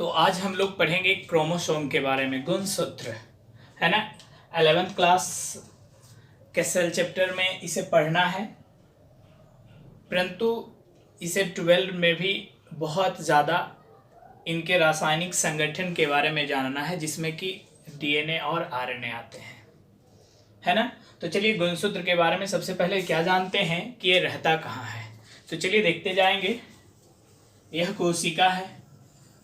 तो आज हम लोग पढ़ेंगे क्रोमोसोम के बारे में, गुणसूत्र, है ना। 11th क्लास के सेल चैप्टर में इसे पढ़ना है, परंतु इसे 12 में भी बहुत ज़्यादा इनके रासायनिक संगठन के बारे में जानना है, जिसमें कि डीएनए और आरएनए आते हैं, है ना। तो चलिए गुणसूत्र के बारे में सबसे पहले क्या जानते हैं कि ये रहता कहाँ है। तो चलिए देखते जाएंगे। यह कोशिका है।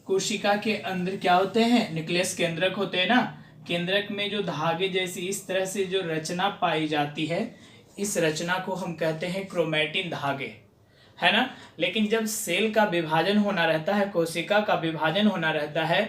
कोशिका के अंदर क्या होते हैं? न्यूक्लियस केंद्रक होते हैं ना। केंद्रक में जो धागे जैसी इस तरह से जो रचना पाई जाती है, इस रचना को हम कहते हैं क्रोमैटिन धागे, है ना। लेकिन जब सेल का विभाजन होना रहता है, कोशिका का विभाजन होना रहता है,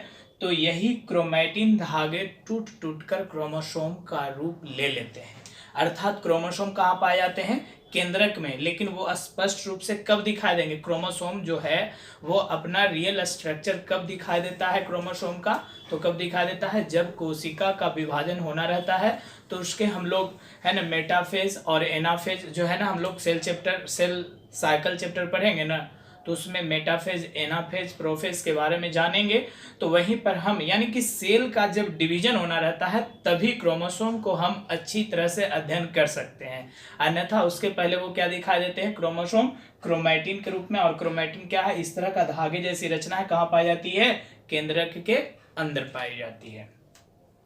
तो यही क्रोमैटिन धागे टूट टूट कर क्रोमोसोम का रूप ले लेते हैं। अर्थात क्रोमोसोम कहाँ पाए जाते हैं? केंद्रक में। लेकिन वो स्पष्ट रूप से कब दिखाई देंगे? क्रोमोसोम जो है वो अपना रियल स्ट्रक्चर कब दिखाई देता है क्रोमोसोम का? तो कब दिखाई देता है? जब कोशिका का विभाजन होना रहता है, तो उसके हम लोग, है ना, मेटाफेज और एनाफेज जो है ना, हम लोग सेल साइकिल चैप्टर पढ़ेंगे ना, तो उसमें मेटाफेज, एनाफेज, प्रोफेज के बारे में जानेंगे। तो वहीं पर हम, यानी कि सेल का जब डिवीजन होना रहता है, तभी क्रोमोसोम को हम अच्छी तरह से अध्ययन कर सकते हैं। अन्यथा उसके पहले वो क्या दिखाई देते हैं? क्रोमोसोम क्रोमैटिन के रूप में। और क्रोमैटिन क्या है? इस तरह का धागे जैसी रचना है। कहाँ पाई जाती है? केंद्रक के अंदर पाई जाती है।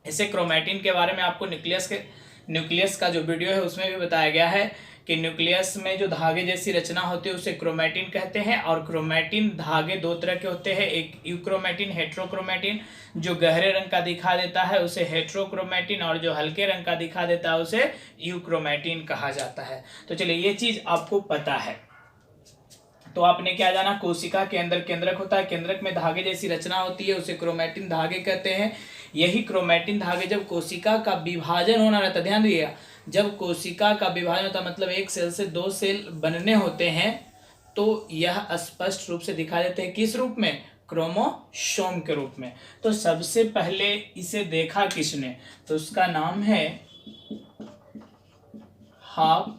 इसे क्रोमैटिन के बारे में आपको न्यूक्लियस का जो वीडियो है उसमें भी बताया गया है कि न्यूक्लियस में जो धागे जैसी रचना होती है उसे क्रोमैटिन कहते हैं। और क्रोमैटिन धागे दो तरह के होते हैं, एक यूक्रोमैटिन, हेट्रोक्रोमैटिन। जो गहरे रंग का दिखा देता है उसे हेट्रोक्रोमैटिन, और जो हल्के रंग का दिखा देता है उसे यूक्रोमैटिन कहा जाता है। तो चलिए ये चीज आपको पता है। तो आपने क्या जाना? कोशिका के अंदर केंद्रक होता है, केंद्रक में धागे जैसी रचना होती है, उसे क्रोमैटिन धागे कहते हैं। यही क्रोमैटिन धागे जब कोशिका का विभाजन होना रहता है, ध्यान दिएगा, जब कोशिका का विभाजन होता है, मतलब एक सेल से दो सेल बनने होते हैं, तो यह स्पष्ट रूप से दिखा देते हैं। किस रूप में? क्रोमोसोम के रूप में। तो सबसे पहले इसे देखा किसने? तो उसका नाम है हाफ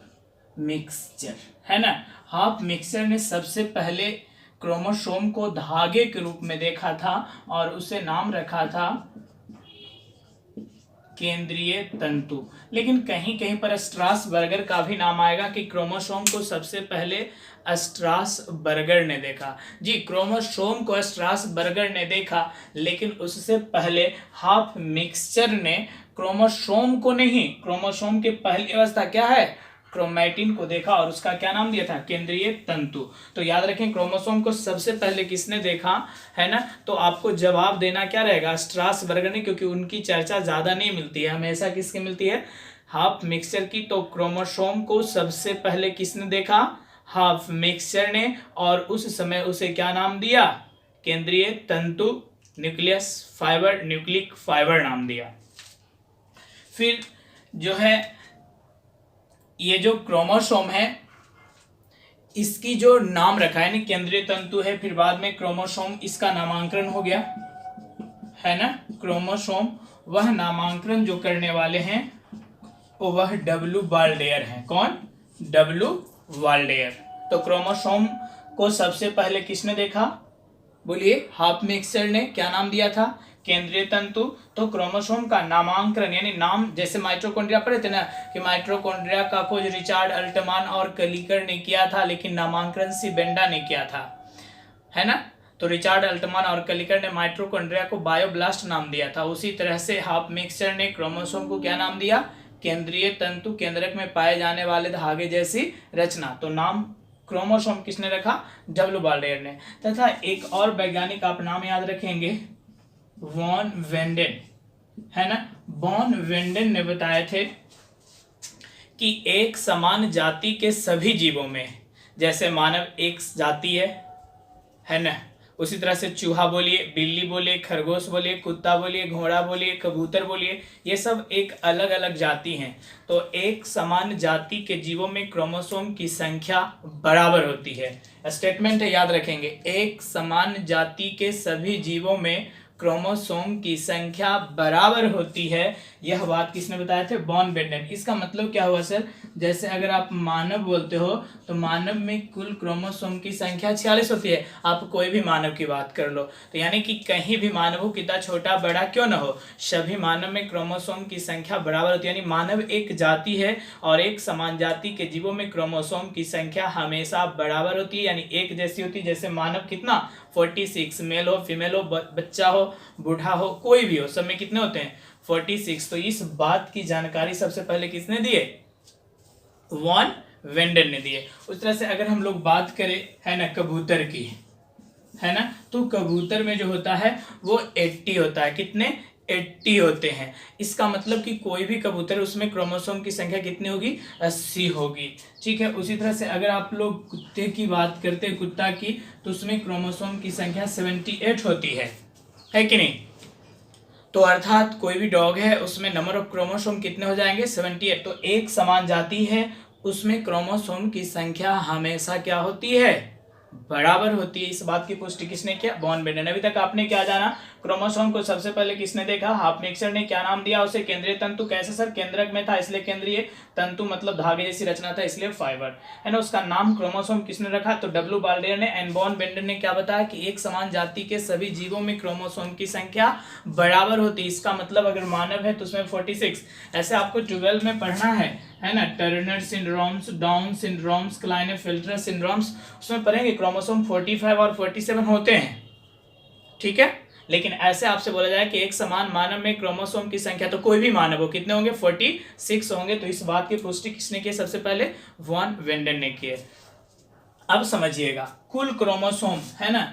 मिक्सचर, है ना। हाफ मिक्सचर ने सबसे पहले क्रोमोसोम को धागे के रूप में देखा था और उसे नाम रखा था केंद्रीय तंतु। लेकिन कहीं कहीं पर स्ट्रासबर्गर का भी नाम आएगा कि क्रोमोसोम को सबसे पहले स्ट्रासबर्गर ने देखा। जी, क्रोमोसोम को स्ट्रासबर्गर ने देखा, लेकिन उससे पहले हाफ मिक्सचर ने क्रोमोसोम को नहीं, क्रोमोसोम की पहली अवस्था क्या है? क्रोमैटिन को देखा, और उसका क्या नाम दिया था? केंद्रीय तंतु। तो याद रखें, क्रोमोसोम को सबसे पहले किसने देखा, है ना। तो आपको जवाब देना क्या रहेगा? स्ट्रासबर्गर ने, क्योंकि उनकी चर्चा ज्यादा नहीं मिलती है, हमेशा किसकी मिलती है? हाफ मिक्सचर की। तो क्रोमोसोम को सबसे पहले किसने देखा? हाफ मिक्सचर ने। और उस समय उसे क्या नाम दिया? केंद्रीय तंतु, न्यूक्लियस फाइबर, न्यूक्लिक फाइबर नाम दिया। फिर जो है ये जो क्रोमोसोम है, इसकी जो नाम रखा है, यानी केंद्रीय तंतु है, फिर बाद में क्रोमोसोम, इसका नामांकन हो गया, है ना। क्रोमोसोम, वह नामांकन जो करने वाले हैं वह डब्ल्यू वाल्डेयर हैं। कौन? W Waldeyer. तो क्रोमोसोम को सबसे पहले किसने देखा? बोलिए। हाफ मिक्सचर ने। क्या नाम दिया था? केंद्रीय तंतु। तो क्रोमोसोम का नामांकन, यानी नाम, जैसे माइटोकॉन्ड्रिया पढ़े थे ना कि माइटोकॉन्ड्रिया का खोज रिचार्ड अल्टमान और कलिकर ने किया था, लेकिन नामांकन सीबेंडा ने किया था, है ना। तो रिचार्ड अल्टमान और कलिकर ने माइटोकॉन्ड्रिया को बायोब्लास्ट नाम दिया था। उसी तरह से हाफ मिक्सचर ने क्रोमोसोम को क्या नाम दिया? केंद्रीय तंतु, केंद्रक में पाए जाने वाले धागे जैसी रचना। तो नाम क्रोमोसोम किसने रखा? डब्ल्यू वाल्डेयर ने। तथा एक और वैज्ञानिक आप नाम याद रखेंगे, वॉन वेंडेन, है ना। वॉन वेंडेन ने बताए थे कि एक समान जाति के सभी जीवों में, जैसे मानव एक जाति है ना, उसी तरह से चूहा बोलिए, बिल्ली बोलिए, खरगोश बोलिए, कुत्ता बोलिए, घोड़ा बोलिए, कबूतर बोलिए, ये सब एक अलग अलग जाति हैं। तो एक समान जाति के जीवों में क्रोमोसोम की संख्या बराबर होती है। स्टेटमेंट है, याद रखेंगे। एक समान जाति के सभी जीवों में क्रोमोसोम की संख्या बराबर होती है। यह बात किसने बताया थे? वॉन वेंडेन। इसका मतलब क्या हुआ सर? जैसे अगर आप मानव बोलते हो तो मानव में कुल क्रोमोसोम की संख्या 46 होती है। आप कोई भी मानव की बात कर लो, तो यानी कि कहीं भी मानव हो, कितना छोटा बड़ा क्यों ना हो, सभी मानव में क्रोमोसोम की संख्या बराबर होती है। यानी मानव एक जाति है और एक समान जाति के जीवों में क्रोमोसोम की संख्या हमेशा बराबर होती है, यानी एक जैसी होती है। जैसे मानव कितना 46, मेल हो फीमेल हो, बच्चा हो बूढ़ा हो कोई भी हो, सब में कितने होते हैं 46। तो इस बात की जानकारी सबसे पहले किसने दिए, वॉन वेंडर ने दिए। उस तरह से अगर हम लोग बात करें है ना कबूतर की, है ना, तो कबूतर में जो होता है वो 80 होता है। कितने 80 होते हैं। इसका मतलब कि कोई भी कबूतर उसमें क्रोमोसोम की संख्या कितनी होगी 80 होगी। ठीक है। उसी तरह से अगर आप लोग कुत्ते की बात करते हैं, कुत्ता की, तो उसमें क्रोमोसोम की संख्या 78 होती है कि नहीं। तो अर्थात कोई भी डॉग है उसमें नंबर ऑफ क्रोमोसोम कितने हो जाएंगे 78। तो एक समान जाति है उसमें क्रोमोसोम की संख्या हमेशा क्या होती है बराबर होती है। इस बात की पुष्टि किसने किया, वॉन वेंडर ने। अभी तक आपने क्या जाना, क्रोमोसोम को सबसे पहले किसने देखा, हाफनिक्सर ने। क्या नाम दिया उसे, केंद्रीय तंतु। कैसे सर, केंद्रक में था इसलिए केंद्रीय, तंतु मतलब धागे जैसी रचना था इसलिए फाइबर, है ना। उसका नाम क्रोमोसोम किसने रखा, तो डब्ल्यू बाल्डेयर ने। एंड वॉन वेंडर ने क्या बताया कि एक समान जाति के सभी जीवों में क्रोमोसोम की संख्या बराबर होती है। इसका मतलब अगर मानव है तो उसमें 46। ऐसे आपको 12 में पढ़ना है ना, Turner syndromes, Down syndromes, Klinefelter syndromes, उसमें पढ़ेंगे क्रोमोसोम 45 और 47 होते हैं। ठीक है। लेकिन ऐसे आपसे बोला जाए कि एक समान मानव में क्रोमोसोम की संख्या, तो कोई भी मानव हो कितने होंगे 46 होंगे। तो इस बात की पुष्टि किसने की, सबसे पहले वॉन वेंडर ने की। अब समझिएगा कुल क्रोमोसोम, है ना,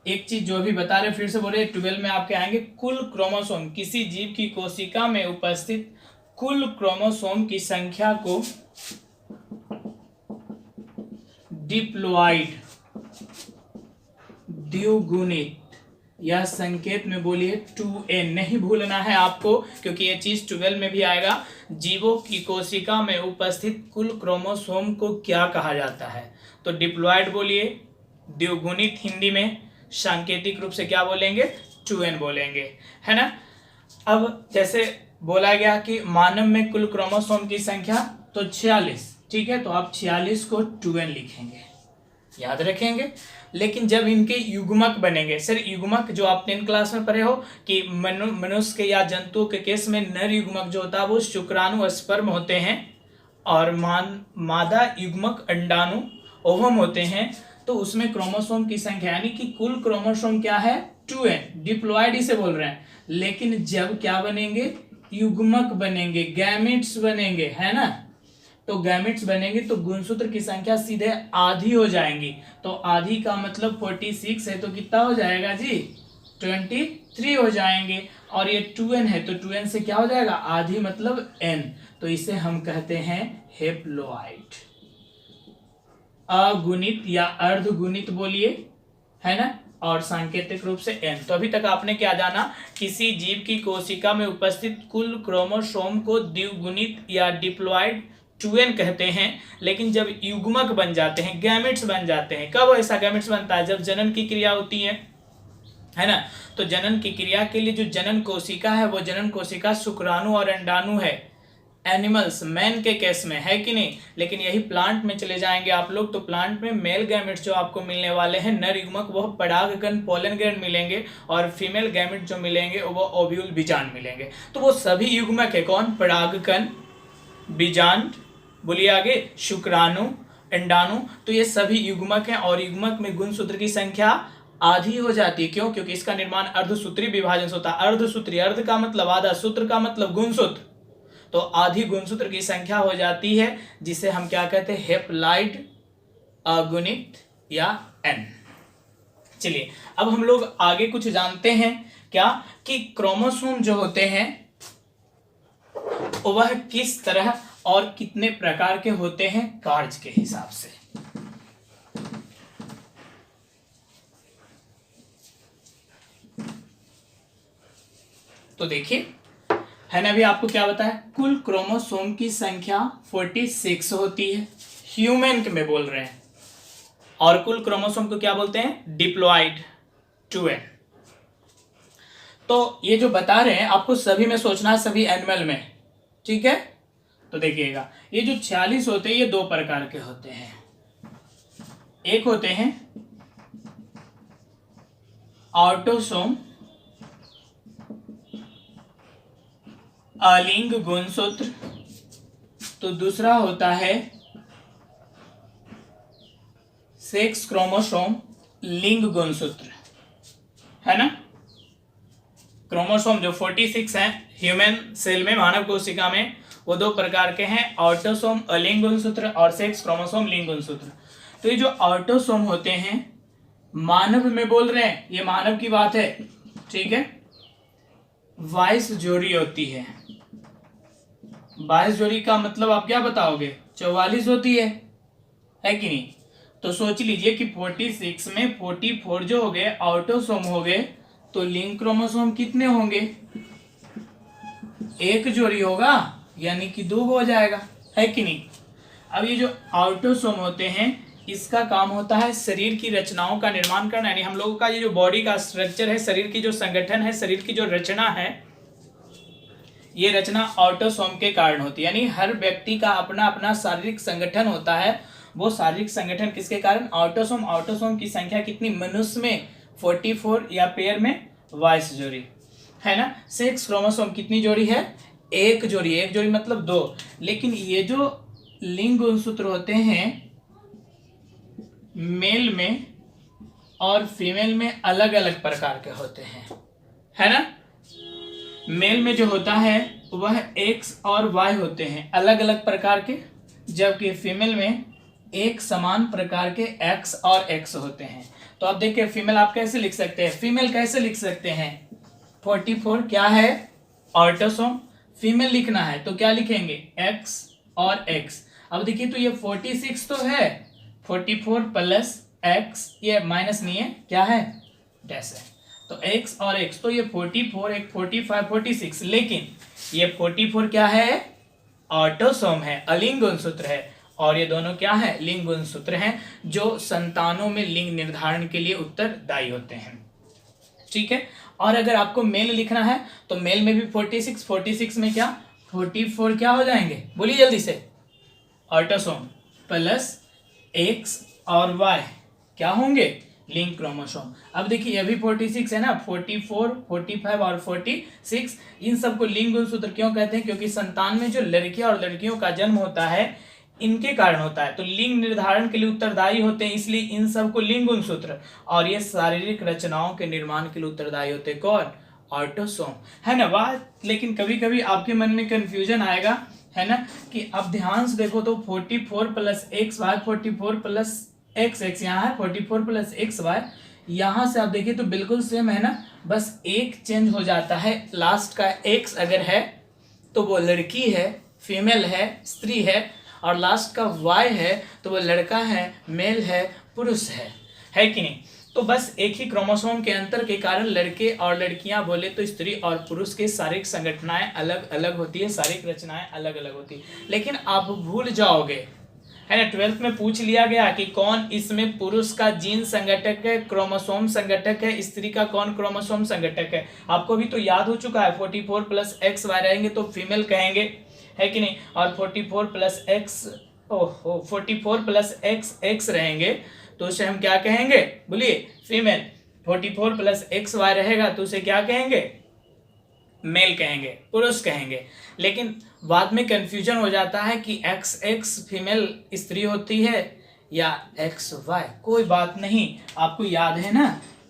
एक चीज जो भी बता रहे फिर से बोले 12 में आपके आएंगे। कुल क्रोमोसोम किसी जीव की कोशिका में उपस्थित कुल क्रोमोसोम की संख्या को डिप्लॉइड, द्विगुणित, या संकेत में बोलिए 2n, नहीं भूलना है आपको क्योंकि ये चीज 12 में भी आएगा। जीवों की कोशिका में उपस्थित कुल क्रोमोसोम को क्या कहा जाता है, तो डिप्लॉइड बोलिए, द्विगुणित हिंदी में, सांकेतिक रूप से क्या बोलेंगे 2n बोलेंगे, है ना। अब जैसे बोला गया कि मानव में कुल क्रोमोसोम की संख्या तो 46, ठीक है, तो आप 46 को 2n लिखेंगे, याद रखेंगे। लेकिन जब इनके युग्मक बनेंगे, सर युग्मक जो आप 10 क्लास में पढ़े हो कि मनुष्य के या जंतुओं के केस में नर युग्मक जो होता है वो शुक्राणु स्पर्म होते हैं और मादा युग्मक अंडाणु ओवम होते हैं। तो उसमें क्रोमोसोम की संख्या यानी कि कुल क्रोमोसोम क्या है 2n, डिप्लॉइड इसे बोल रहे हैं। लेकिन जब क्या बनेंगे, युग्मक बनेंगे, गैमेट्स बनेंगे, है ना, तो गैमेट्स बनेंगे तो गुणसूत्र की संख्या सीधे आधी हो जाएंगी। तो आधी का मतलब 46 है तो कितना हो जाएगा जी 23 हो जाएंगे। और ये 2n है तो 2n से क्या हो जाएगा आधी मतलब n, तो इसे हम कहते हैं हेप्लॉइड, अगुणित या अर्धगुणित बोलिए, है ना, और सांकेतिक रूप से n। तो अभी तक आपने क्या जाना, किसी जीव की कोशिका में उपस्थित कुल क्रोमोसोम को द्विगुणित या डिप्लॉइड 2n कहते हैं। लेकिन जब युग्मक बन जाते हैं, गैमेट्स बन जाते हैं, कब ऐसा गैमेट्स बनता है, जब जनन की क्रिया होती है ना। तो जनन की क्रिया के लिए जो जनन कोशिका है वो जनन कोशिका शुक्राणु और अंडाणु है, एनिमल्स मैन के केस में, है कि नहीं। लेकिन यही प्लांट में चले जाएंगे आप लोग तो प्लांट में मेल गैमेट्स जो आपको मिलने वाले हैं, नर युग्मक वो परागकण पोलन ग्रैंड मिलेंगे और फीमेल गैमेट जो मिलेंगे वो ओव्यूल बीजांड मिलेंगे। तो वो सभी युग्मक है कौन, परागकण, बीजांड, बोलिए आगे, शुक्राणु, अंडाणु, तो ये सभी युग्मक हैं। और युग्मक में गुणसूत्र की संख्या आधी हो जाती है, क्यों, क्योंकि इसका निर्माण अर्धसूत्री विभाजन से होता है। अर्धसूत्री, अर्ध का मतलब आधा, सूत्र का मतलब गुणसूत्र, तो आधी गुणसूत्र की संख्या हो जाती है जिसे हम क्या कहते हैं हेप्लॉइड, अगुणित या n। चलिए अब हम लोग आगे कुछ जानते हैं क्या, कि क्रोमोसोम जो होते हैं वह किस तरह और कितने प्रकार के होते हैं कार्य के हिसाब से। तो देखिए, है ना, अभी आपको क्या बताया, कुल क्रोमोसोम की संख्या 46 होती है, ह्यूमन में बोल रहे हैं, और कुल क्रोमोसोम को क्या बोलते हैं डिप्लॉइड 2n। तो ये जो बता रहे हैं आपको सभी में सोचना है, सभी एनिमल में, ठीक है। तो देखिएगा ये जो 46 होते हैं ये दो प्रकार के होते हैं। एक होते हैं ऑटोसोम अलिंग गुणसूत्र, तो दूसरा होता है सेक्स क्रोमोसोम लिंग गुणसूत्र, है ना। क्रोमोसोम जो 46 है ह्यूमन सेल में, मानव कोशिका में, वो दो प्रकार के हैं, ऑटोसोम अलिंग गुणसूत्र और सेक्स क्रोमोसोम लिंग गुणसूत्र। तो ये जो ऑटोसोम होते हैं, मानव में बोल रहे हैं, ये मानव की बात है, ठीक है। 22 जोड़ी होती है। 22 जोड़ी का मतलब आप क्या बताओगे? 44 होती है कि नहीं? तो सोच लीजिए कि 46 में 44 जो हो गए ऑटोसोम हो गए, तो लिंग क्रोमोसोम कितने होंगे? एक जोड़ी होगा, यानी कि 2 हो जाएगा, है कि नहीं। अब ये जो ऑटोसोम होते हैं, इसका काम होता है शरीर की रचनाओं का निर्माण करना, यानी हम लोगों का ये जो बॉडी का स्ट्रक्चर है, शरीर की जो संगठन है, शरीर की जो रचना है, ये रचना ऑटोसोम के कारण होती है। यानी हर व्यक्ति का अपना अपना शारीरिक संगठन होता है, वो शारीरिक संगठन किसके कारण? ऑटोसोम। ऑटोसोम की संख्या कितनी? मनुष्य में 44 या पेयर में 22 जोड़ी, है ना। सेक्स क्रोमोसोम कितनी जोड़ी है? एक जोड़ी। एक जोड़ी मतलब 2। लेकिन ये जो लिंग गुणसूत्र होते हैं, मेल में और फीमेल में अलग अलग प्रकार के होते हैं, है ना। मेल में जो होता है वह एक्स और वाई होते हैं अलग अलग प्रकार के, जबकि फीमेल में एक समान प्रकार के एक्स और एक्स होते हैं। तो अब देखिए फीमेल आप कैसे लिख सकते हैं? फीमेल कैसे लिख सकते हैं? 44 क्या है? ऑटोसोम। फीमेल लिखना है तो क्या लिखेंगे? एक्स और एक्स। अब देखिए तो ये 46 तो है, 44 प्लस एक्स, ये माइनस नहीं है, क्या है? डैश है। तो एक्स और एक्स, तो ये 44, एक 45, 46, लेकिन ये 44 क्या है? ऑटोसोम है, अलिंग गुणसूत्र है, और ये दोनों क्या है? लिंग गुणसूत्र हैं, जो संतानों में लिंग निर्धारण के लिए उत्तरदायी होते हैं, ठीक है। और अगर आपको मेल लिखना है तो मेल में भी 46, 46 में क्या? 44 क्या हो जाएंगे? बोलिए जल्दी से। ऑटोसोम प्लस एक्स और वाई क्या होंगे? Link chromosome. अब देखिए अभी 46 है ना, 44, 45 और 46, इन सबको लिंग गुणसूत्र क्यों कहते हैं? क्योंकि संतान में जो लड़कियां और लड़कियों का जन्म होता है, इनके कारण होता है, तो लिंग निर्धारण के लिए उत्तरदायी होते हैं, इसलिए इन सबको लिंग गुणसूत्र। और ये शारीरिक रचनाओं के निर्माण के लिए उत्तरदायी होते हैं, कौन? ऑटोसोम, है ना। बात लेकिन कभी कभी आपके मन में कंफ्यूजन आएगा, है ना, कि अब ध्यान से देखो तो 44 plus X Y, 44 plus X X यहाँ है, 44 प्लस एक्स वाई, यहाँ से आप देखिए तो बिल्कुल सेम है ना, बस एक चेंज हो जाता है। लास्ट का एक्स अगर है तो वो लड़की है, फीमेल है, स्त्री है, और लास्ट का वाई है तो वो लड़का है, मेल है, पुरुष है कि नहीं। तो बस एक ही क्रोमोसोम के अंतर के कारण लड़के और लड़कियां बोले तो स्त्री और पुरुष की शारीरिक संगठनाएं अलग अलग होती है, शारीरिक रचनाएं अलग अलग होती है। लेकिन आप भूल जाओगे, है ना, 12th में पूछ लिया गया कि कौन इसमें पुरुष का जीन संगठक है, क्रोमोसोम संगठक है, स्त्री का कौन क्रोमोसोम संगठक है। आपको भी तो याद हो चुका है, 44 प्लस एक्स वाई रहेंगे तो फीमेल कहेंगे, है कि नहीं, और 44 plus x 44 plus X x रहेंगे तो उसे हम क्या कहेंगे? बोलिए, फीमेल। 44 प्लस एक्स वाई रहेगा तो उसे क्या कहेंगे? मेल कहेंगे, पुरुष कहेंगे। लेकिन बाद में कंफ्यूजन हो जाता है कि एक्स एक्स फीमेल स्त्री होती है या एक्स वाई। कोई बात नहीं, आपको याद है ना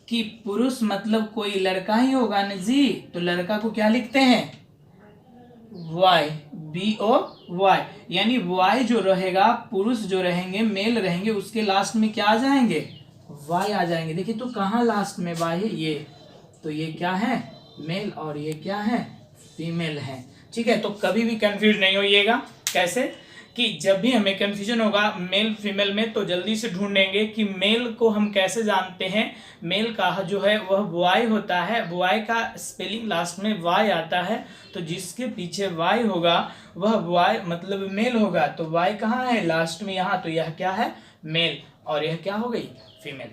कि पुरुष मतलब कोई लड़का ही होगा ना जी, तो लड़का को क्या लिखते हैं? वाई, BOY, यानी वाई जो रहेगा, पुरुष जो रहेंगे, मेल रहेंगे, उसके लास्ट में क्या आ जाएंगे? वाई आ जाएंगे। देखिए तो कहाँ लास्ट में वाई है? ये तो ये क्या है? मेल, और ये क्या है? फीमेल है, ठीक है। तो कभी भी कंफ्यूज नहीं होइएगा। कैसे? कि जब भी हमें कंफ्यूजन होगा मेल फीमेल में तो जल्दी से ढूंढेंगे कि मेल को हम कैसे जानते हैं। मेल का जो है वह वाई होता है, वाई का स्पेलिंग लास्ट में वाई आता है, तो जिसके पीछे वाई होगा वह वाई मतलब मेल होगा। तो वाई कहाँ है? लास्ट में, यहाँ, तो यह क्या है? मेल, और यह क्या हो गई? फीमेल।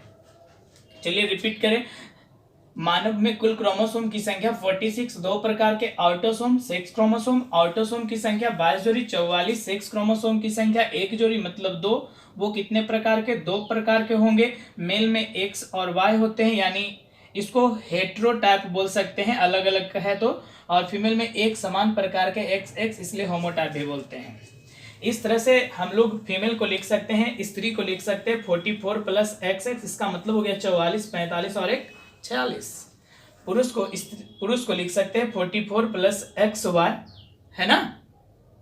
चलिए रिपीट करें, मानव में कुल क्रोमोसोम की संख्या 46, 2 प्रकार के ऑटोसोम, सेक्स क्रोमोसोम। ऑटोसोम की संख्या 22 जोड़ी, 44। सेक्स क्रोमोसोम की संख्या 1 जोड़ी मतलब 2। वो कितने प्रकार के? 2 प्रकार के होंगे। मेल में एक्स और वाई होते हैं, यानी इसको हेट्रोटाइप बोल सकते हैं, अलग अलग है तो। और फीमेल में एक समान प्रकार के एक्स एक्स, इसलिए होमोटाइप भी बोलते हैं। इस तरह से हम लोग फीमेल को लिख सकते हैं, स्त्री को लिख सकते हैं 44 प्लस एक्स एक्स, इसका मतलब हो गया 44, 45 और एक 46। पुरुष को लिख सकते हैं 44 प्लस एक्स वाई, है ना,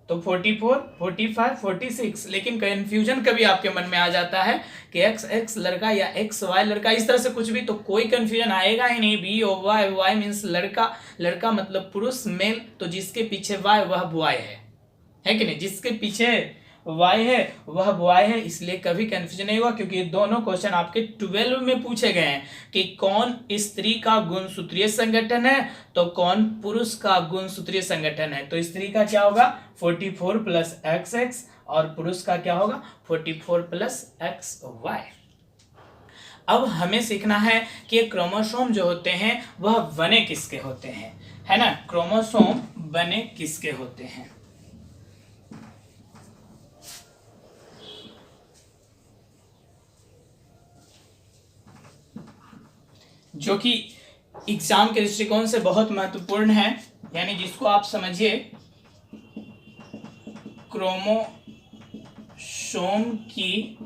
तो 44, 45, 46। लेकिन कंफ्यूजन कभी आपके मन में आ जाता है कि एक्स एक्स लड़का या एक्स वाई लड़का, इस तरह से कुछ भी, तो कोई कंफ्यूजन आएगा ही नहीं। B O Y, Y means लड़का, लड़का मतलब पुरुष मेल, तो जिसके पीछे वाई वह बॉय है कि नहीं, जिसके पीछे वाई है वह बॉय है, इसलिए कभी कंफ्यूजन नहीं हुआ, क्योंकि ये दोनों क्वेश्चन आपके 12 में पूछे गए हैं कि कौन स्त्री का गुणसूत्रीय संगठन है तो कौन पुरुष का गुणसूत्रीय संगठन है। तो स्त्री का क्या होगा 44 प्लस एक्स एक्स, और पुरुष का क्या होगा 44 प्लस एक्स वाई। अब हमें सीखना है कि ये क्रोमोसोम जो होते हैं वह बने किसके होते हैं, है ना, क्रोमोसोम बने किसके होते हैं। जो कि एग्जाम के दृष्टिकोण से बहुत महत्वपूर्ण है, यानी जिसको आप समझिए क्रोमोसोम की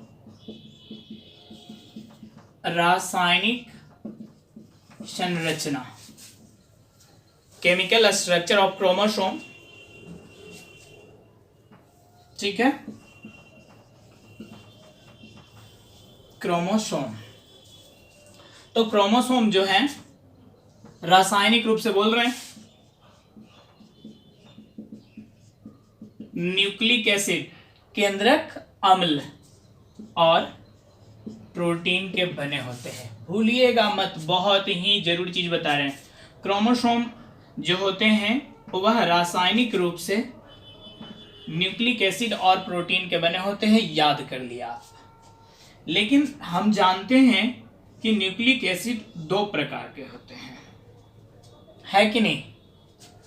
रासायनिक संरचना, केमिकल स्ट्रक्चर ऑफ क्रोमोसोम, ठीक है। क्रोमोसोम, तो क्रोमोसोम जो है रासायनिक रूप से बोल रहे हैं न्यूक्लिक एसिड, केंद्रक अम्ल और प्रोटीन के बने होते हैं। भूलिएगा मत, बहुत ही जरूरी चीज बता रहे हैं। क्रोमोसोम जो होते हैं वह रासायनिक रूप से न्यूक्लिक एसिड और प्रोटीन के बने होते हैं, याद कर लिया आप। लेकिन हम जानते हैं कि न्यूक्लिक एसिड 2 प्रकार के होते हैं, है कि नहीं,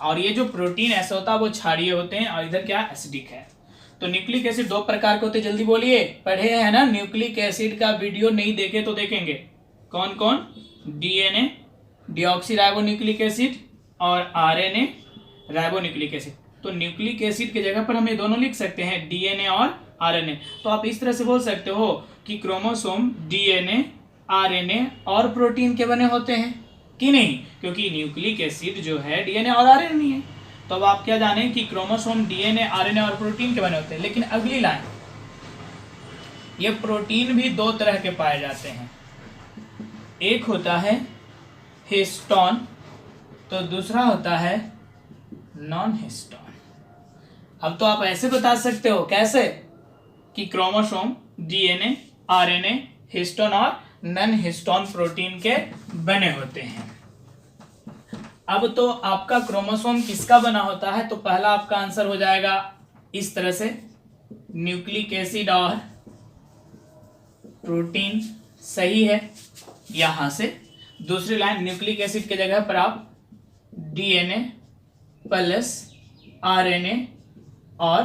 और ये जो प्रोटीन ऐसा होता है वो क्षारीय होते हैं, और इधर क्या एसिडिक है। तो न्यूक्लिक एसिड 2 प्रकार के होते हैं, जल्दी बोलिए, पढ़े हैं ना, न्यूक्लिक एसिड का वीडियो नहीं देखे तो देखेंगे। कौन कौन? DNA deoxy ribo nucleic acid और आरएनए राइबो न्यूक्लिक एसिड। तो न्यूक्लिक एसिड की जगह पर हम ये दोनों लिख सकते हैं, डीएनए और आरएनए। तो आप इस तरह से बोल सकते हो कि क्रोमोसोम डीएनए आरएनए और प्रोटीन के बने होते हैं कि नहीं, क्योंकि न्यूक्लिक एसिड जो है डीएनए और आरएनए नहीं है। तो अब आप क्या जाने कि क्रोमोसोम डीएनए आरएनए और प्रोटीन के बने होते हैं। लेकिन अगली लाइन, ये प्रोटीन भी 2 तरह के पाए जाते हैं, एक होता है हिस्टोन, तो दूसरा होता है नॉन हिस्टोन। अब तो आप ऐसे बता सकते हो, कैसे, कि क्रोमोसोम डीएनए आरएनए हिस्टोन और नॉन हिस्टोन प्रोटीन के बने होते हैं। अब तो आपका क्रोमोसोम किसका बना होता है, तो पहला आपका आंसर हो जाएगा इस तरह से, न्यूक्लिक एसिड और प्रोटीन, सही है यहां से। दूसरी लाइन, न्यूक्लिक एसिड के जगह पर आप डीएनए प्लस आरएनए और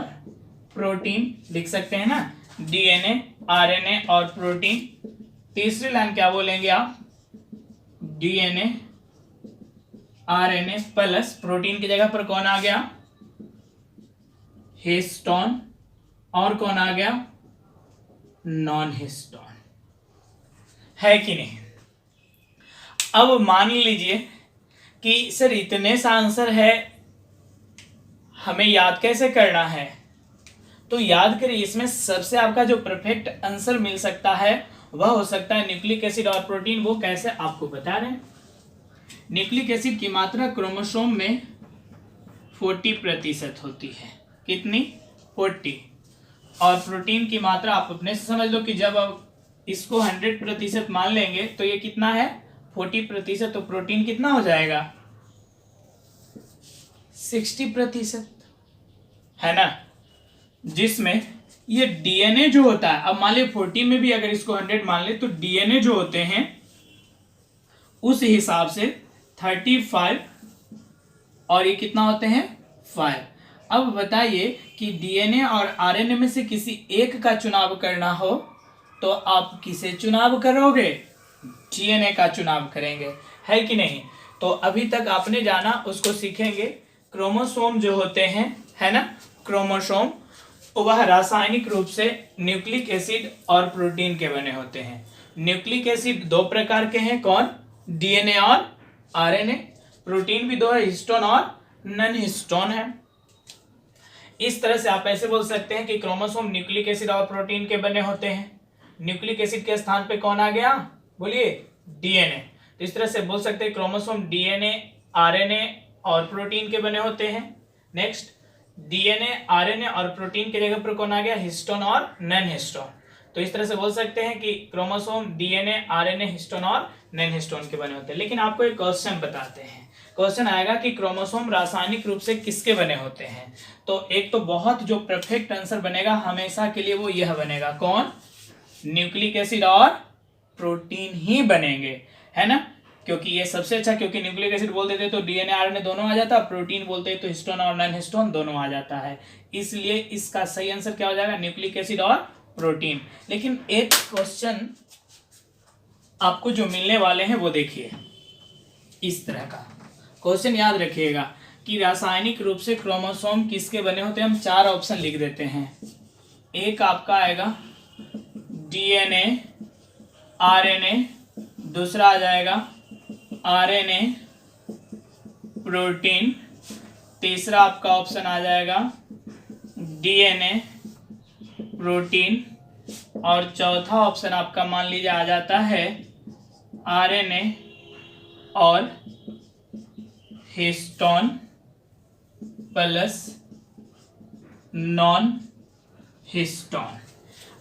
प्रोटीन लिख सकते हैं ना, डीएनए आरएनए और प्रोटीन। तीसरी लाइन क्या बोलेंगे आप, डीएनए आरएनए प्लस प्रोटीन की जगह पर कौन आ गया, हिस्टोन, और कौन आ गया, नॉन हिस्टोन, है कि नहीं। अब मान लीजिए कि सर इतने सा आंसर है, हमें याद कैसे करना है, तो याद करिए, इसमें सबसे आपका जो परफेक्ट आंसर मिल सकता है वह हो सकता है न्यूक्लिक एसिड और प्रोटीन। वो कैसे आपको बता रहे हैं। न्यूक्लिक एसिड की मात्रा क्रोमोसोम में 40% होती है, कितनी, 40। और प्रोटीन की मात्रा आप अपने से समझ लो कि जब आप इसको 100% मान लेंगे तो ये कितना है 40%, तो प्रोटीन कितना हो जाएगा 60%, है ना, जिसमें ये डीएनए जो होता है, अब मान लीजिए 40 में भी अगर इसको 100 मान ले तो डीएनए जो होते हैं उस हिसाब से 35 और ये कितना होते हैं 5। अब बताइए कि डीएनए और आरएनए में से किसी एक का चुनाव करना हो तो आप किसे चुनाव करोगे? डीएनए का चुनाव करेंगे, है कि नहीं? तो अभी तक आपने जाना, उसको सीखेंगे। क्रोमोसोम जो होते हैं, है ना, क्रोमोसोम वह रासायनिक रूप से न्यूक्लिक एसिड और प्रोटीन के बने होते हैं। न्यूक्लिक एसिड दो प्रकार के हैं, कौन? डीएनए और आरएनए। प्रोटीन भी दो है, हिस्टोन और नॉन हिस्टोन है। इस तरह से आप ऐसे बोल सकते हैं कि क्रोमोसोम न्यूक्लिक एसिड और प्रोटीन के बने होते हैं। न्यूक्लिक एसिड के स्थान पे कौन आ गया? बोलिए, डीएनए। तो इस तरह से बोल सकते हैं क्रोमोसोम डीएनए, आरएनए और प्रोटीन के बने होते हैं। नेक्स्ट, डीएनए, आरएनए और प्रोटीन के जगह पर कौन आ गया? हिस्टोन और नॉन हिस्टोन। तो इस तरह से बोल सकते हैं कि क्रोमोसोम डीएनए, आरएनए, हिस्टोन और नॉन हिस्टोन के बने होते हैं। लेकिन आपको एक क्वेश्चन बताते हैं। क्वेश्चन आएगा कि क्रोमोसोम रासायनिक रूप से किसके बने होते हैं? तो एक तो बहुत जो परफेक्ट आंसर बनेगा हमेशा के लिए वो यह बनेगा, कौन? न्यूक्लिक एसिड और प्रोटीन ही बनेंगे, है ना। क्योंकि ये सबसे अच्छा, क्योंकि न्यूक्लिक एसिड बोल देते तो डीएनए आरएनए दोनों आ जाता, प्रोटीन बोलते तो हिस्टोन और नॉन हिस्टोन दोनों आ जाता है। इसलिए इसका सही आंसर क्या हो जाएगा? न्यूक्लिक एसिड और प्रोटीन। लेकिन एक क्वेश्चन आपको जो मिलने वाले हैं वो देखिए, इस तरह का क्वेश्चन याद रखिएगा कि रासायनिक रूप से क्रोमोसोम किसके बने होते हैं। हम 4 ऑप्शन लिख देते हैं। एक आपका आएगा डीएनए, आरएनए, दूसरा आ जाएगा आरएनए, प्रोटीन, तीसरा आपका ऑप्शन आ जाएगा डीएनए, प्रोटीन, और चौथा ऑप्शन आपका मान लीजिए आ जाता है आरएनए और हिस्टोन प्लस नॉन हिस्टोन।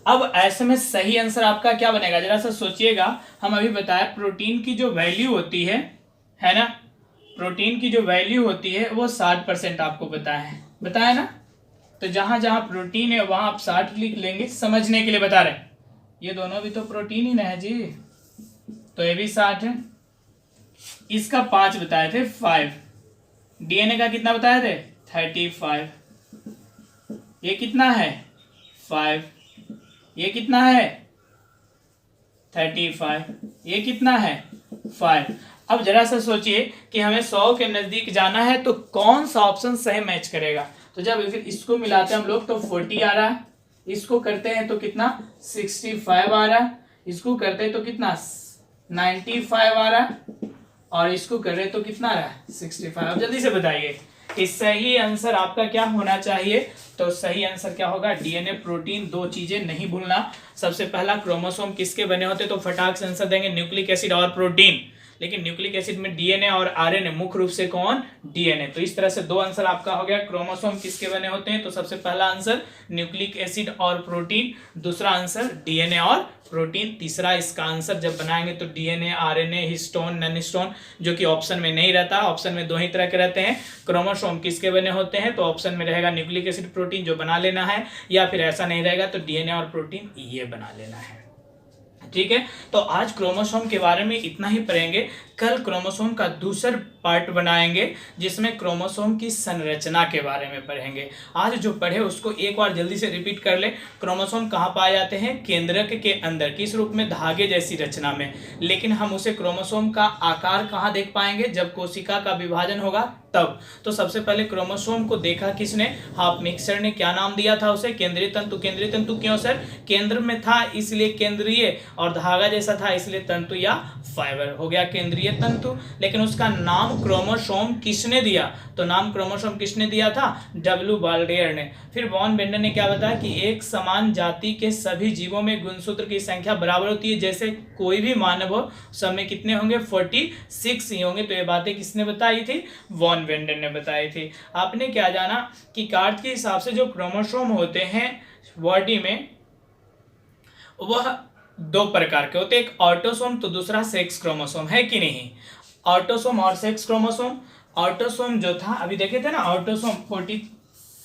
अब ऐसे में सही आंसर आपका क्या बनेगा? जरा सा सोचिएगा। हम अभी बताया प्रोटीन की जो वैल्यू होती है ना, प्रोटीन की जो वैल्यू होती है वो 60% आपको बताया ना। तो जहां जहां प्रोटीन है वहां आप 60 लिख लेंगे, समझने के लिए बता रहे हैं। ये दोनों भी तो प्रोटीन ही ना है जी, तो ये भी 60 है। इसका 5 बताए थे, 5। डीएनए का कितना बताए थे? 35। ये कितना है? 5। ये कितना है? 35। ये कितना है? 5। अब जरा सा सोचिए कि हमें 100 के नजदीक जाना है तो कौन सा ऑप्शन सही मैच करेगा। तो जब फिर इसको मिलाते हैं हम लोग तो 40 आ रहा है, इसको करते हैं तो कितना 65 आ रहा है, इसको करते हैं तो कितना 95 आ रहा है, और इसको कर रहे तो कितना आ रहा है 65। अब जल्दी से बताइए कि सही आंसर आपका क्या होना चाहिए। तो सही आंसर क्या होगा? DNA, protein. दो चीजें नहीं भूलना। सबसे पहला क्रोमोसोम किसके बने होते तो फटाक से आंसर देंगे न्यूक्लिक एसिड और प्रोटीन। लेकिन न्यूक्लिक एसिड में डीएनए और आरएनए, मुख्य रूप से कौन? डीएनए। तो इस तरह से दो आंसर आपका हो गया। क्रोमोसोम किसके बने होते हैं तो सबसे पहला आंसर न्यूक्लिक एसिड और प्रोटीन, दूसरा आंसर डीएनए और प्रोटीन, तीसरा इसका आंसर जब बनाएंगे तो DNA, RNA, histone, non histone, जो कि ऑप्शन में नहीं रहता। ऑप्शन में 2 ही तरह के रहते हैं। क्रोमोसोम किसके बने होते हैं तो ऑप्शन में रहेगा न्यूक्लिक एसिड, प्रोटीन, जो बना लेना है, या फिर ऐसा नहीं रहेगा तो डीएनए और प्रोटीन ये बना लेना है। ठीक है, तो आज क्रोमोसोम के बारे में इतना ही पढ़ेंगे। कल क्रोमोसोम का दूसरा पार्ट बनाएंगे जिसमें क्रोमोसोम की संरचना के बारे में पढ़ेंगे। आज जो पढ़े उसको एक बार जल्दी से रिपीट कर ले। क्रोमोसोम कहाँ पाए जाते हैं? केंद्रक के अंदर। किस रूप में? धागे जैसी रचना में। लेकिन हम उसे क्रोमोसोम का आकार कहाँ देख पाएंगे? जब कोशिका का विभाजन होगा तब। तो सबसे पहले क्रोमोसोम को देखा किसने? हाफ मिक्सर ने। क्या नाम दिया था उसे? केंद्रीय तंतु। केंद्रीय तंतु क्यों सर? केंद्र में था इसलिए केंद्रीय, और धागा जैसा था इसलिए तंतु या फाइबर हो गया केंद्रीय तंतु। लेकिन उसका नाम क्रोमोसोम किसने दिया? तो नाम क्रोमोसोम किसने दिया था? डब्ल्यू बाल्डेयर ने। फिर वॉन बेंडर ने क्या बताया कि एक समान जाति के सभी जीवों में गुणसूत्र की संख्या बराबर होती है। जैसे कोई भी मानव हो, सब में कितने होंगे? 46 ही होंगे। तो ये बातें किसने बताई थी? वॉन बेंडर ने बताई थी। आपने क्या जाना कि कार्ड के हिसाब से जो क्रोमोसोम होते हैं बॉडी में वह 2 प्रकार के होते हैं, एक ऑटोसोम तो दूसरा सेक्स क्रोमोसोम, है कि नहीं? ऑटोसोम और सेक्स क्रोमोसोम। ऑटोसोम जो था अभी देखे थे ना, ऑटोसोम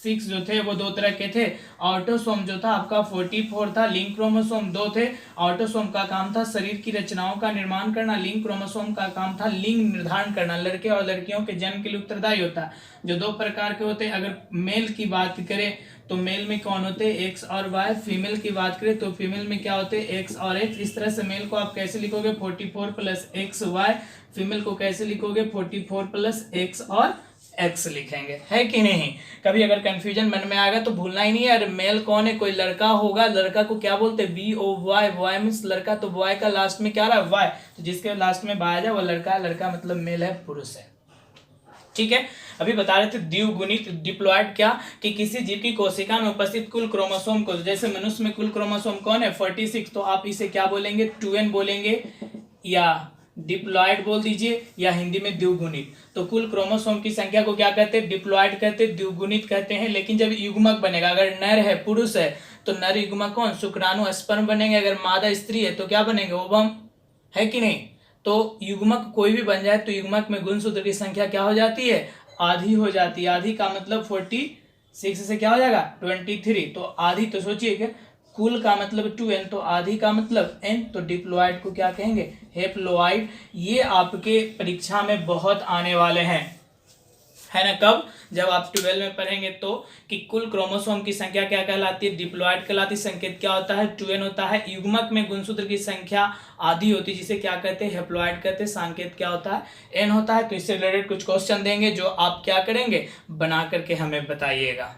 6 जो थे वो 2 तरह के थे। ऑटोसोम जो था आपका 44 था। लिंक क्रोमोसोम 2 थे। ऑटोसोम का काम था शरीर की रचनाओं का निर्माण करना, लिंक क्रोमोसोम का काम था लिंग निर्धारण करना, लड़के और लड़कियों के जन्म के लिए उत्तरदायी होता है। जो 2 प्रकार के होते हैं, अगर मेल की बात करें तो मेल में कौन होते हैं, एक्स और वाई। फीमेल की बात करें तो फीमेल में क्या होते हैं, एक्स और एक्स। इस तरह से मेल को आप कैसे लिखोगे, 44 प्लस एक्स वाई। फीमेल को कैसे लिखोगे, 44 प्लस एक्स और एक्स लिखेंगे, है कि नहीं। कभी अगर कंफ्यूजन मन में आएगा तो भूलना ही नहीं है, अरे मेल कौन है, कोई लड़का होगा, लड़का को क्या बोलते हैं, B O Y. Y means लड़का, तो वाई का लास्ट में क्या रहा है, वाई। तो जिसके लास्ट में वाई आ जाए वो लड़का है, लड़का मतलब मेल है, पुरुष है, ठीक है। अभी बता रहे थे द्विगुणित डिप्लॉयड क्या, कि किसी जीव की कोशिका में उपस्थित कुल क्रोमोसोम को, जैसे मनुष्य में कुल क्रोमोसोम कौन है, 46, तो आप इसे क्या बोलेंगे, 2n बोलेंगे, या डिप्लॉयड बोल दीजिए, या हिंदी में द्विगुणित। तो कुल क्रोमोसोम की संख्या को क्या कहते हैं, डिप्लॉयड कहते हैं, द्विगुणित कहते हैं। लेकिन जब युग्मक बनेगा, अगर नर है, पुरुष है, तो नर युग्मक कौन, शुक्राणु स्पर्म बनेंगे। अगर मादा स्त्री है तो क्या बनेंगे, ओवम, है कि नहीं। तो युग्मक कोई भी बन जाए तो युग्मक में गुणसूत्र की संख्या क्या हो जाती है, आधी हो जाती है। आधी का मतलब 46 से क्या हो जाएगा, 23। तो आधी, तो सोचिए कि कुल का मतलब 2n, तो आधी का मतलब n, तो डिप्लॉयड को क्या कहेंगे, हेप्लॉयड। ये आपके परीक्षा में बहुत आने वाले हैं, है ना। कब, जब आप 12 में पढ़ेंगे तो, कि कुल क्रोमोसोम की संख्या क्या कहलाती है, डिप्लॉयड कहलाती है। संकेत क्या होता है, 2n होता है। युग्मक में गुणसूत्र की संख्या आधी होती है, जिसे क्या कहते हैं, हेप्लॉयड कहते हैं। संकेत क्या होता है, n होता है। तो इससे रिलेटेड कुछ क्वेश्चन देंगे जो आप क्या करेंगे, बना करके हमें बताइएगा।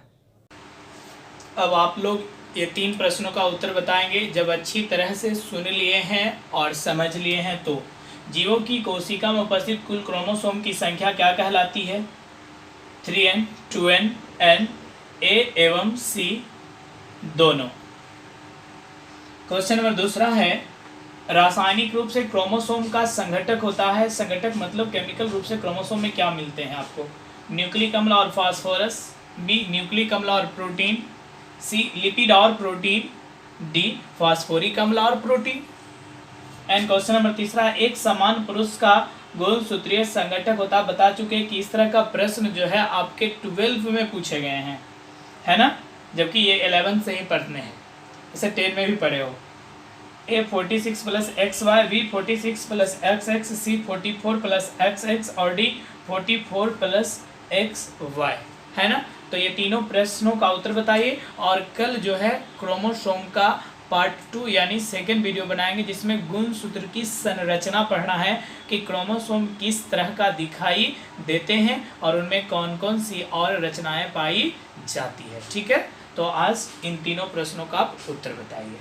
अब आप लोग ये 3 प्रश्नों का उत्तर बताएंगे। जब अच्छी तरह से सुन लिए हैं और समझ लिए हैं तो, जीवों की कोशिका में उपस्थित कुल क्रोमोसोम की संख्या क्या कहलाती है, 3n, 2n, n, a एवं c दोनों। क्वेश्चन नंबर दूसरा है, रासायनिक रूप से क्रोमोसोम का संघटक होता है। संघटक मतलब केमिकल रूप से क्रोमोसोम में क्या मिलते हैं आपको, न्यूक्लिक अम्ल और फास्फोरस, बी न्यूक्लिक अम्ल और प्रोटीन, सी लिपिड और प्रोटीन, डी फास्फोरिक अम्ल और प्रोटीन। एंड क्वेश्चन नंबर तीसरा, एक समान पुरुष का गुणसूत्रीय संघटक होता है। बता चुके कि इस तरह का प्रश्न जो है आपके 12 में पूछे गए हैं, है ना, जबकि ये 11 से ही पढ़ने हैं, इसे 10 में भी पढ़े हो। A 46 plus X Y, B 46 plus X X, C 44 plus X X और डी 44 प्लस एक्स वाई, है ना। तो ये तीनों प्रश्नों का उत्तर बताइए। और कल जो है क्रोमोसोम का पार्ट 2 यानी सेकेंड वीडियो बनाएंगे, जिसमें गुणसूत्र की संरचना पढ़ना है, कि क्रोमोसोम किस तरह का दिखाई देते हैं और उनमें कौन कौन सी और रचनाएं पाई जाती है, ठीक है। तो आज इन तीनों प्रश्नों का आप उत्तर बताइए।